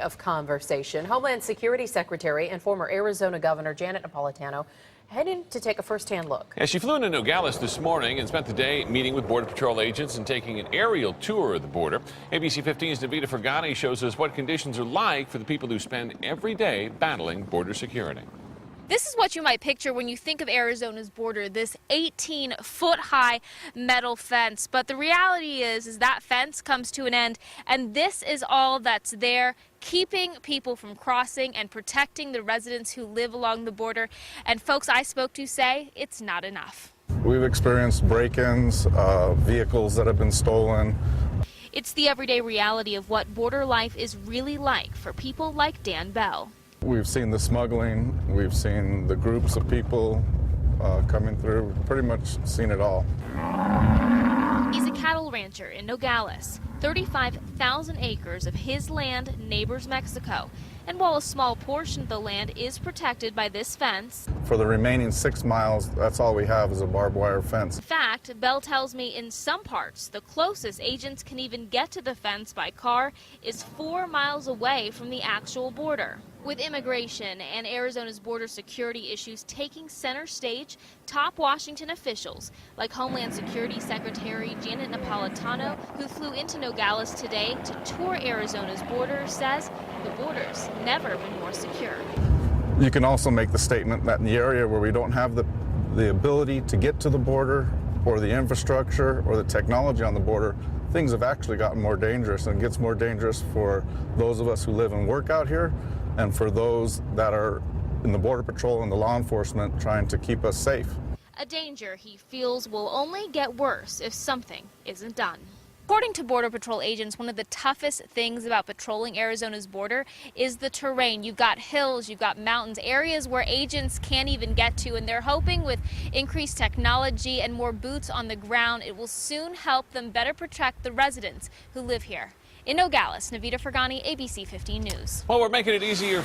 of conversation. Homeland Security Secretary and former Arizona Governor Janet Napolitano heading to take a first-hand look. Yeah, she flew into Nogales this morning and spent the day meeting with Border Patrol agents and taking an aerial tour of the border. ABC 15's Napolitano Fergani shows us what conditions are like for the people who spend every day battling border security. This is what you might picture when you think of Arizona's border, this 18-foot-high metal fence. But the reality is that fence comes to an end, and this is all that's there, keeping people from crossing and protecting the residents who live along the border. And folks I spoke to say it's not enough. We've experienced break-ins, vehicles that have been stolen. It's the everyday reality of what border life is really like for people like Dan Bell. We've seen the smuggling, we've seen the groups of people coming through, pretty much seen it all. He's a cattle rancher in Nogales, 35,000 acres of his land neighbors Mexico. And while a small portion of the land is protected by this fence, for the remaining 6 miles, that's all we have is a barbed wire fence. In fact, Bell tells me in some parts, the closest agents can even get to the fence by car is 4 miles away from the actual border. With immigration and Arizona's border security issues taking center stage, top Washington officials like Homeland Security Secretary Janet Napolitano, who flew into Nogales today to tour Arizona's border, says the border's never been more secure. You can also make the statement that in the area where we don't have the ability to get to the border or the infrastructure or the technology on the border, things have actually gotten more dangerous, and it gets more dangerous for those of us who live and work out here and for those that are in the Border Patrol and the law enforcement trying to keep us safe. A danger he feels will only get worse if something isn't done. According to Border Patrol agents, one of the toughest things about patrolling Arizona's border is the terrain. You've got hills, you've got mountains, areas where agents can't even get to, and they're hoping with increased technology and more boots on the ground, it will soon help them better protect the residents who live here. In Nogales, Napolitano Fergani, ABC 15 News. Well, we're making it easier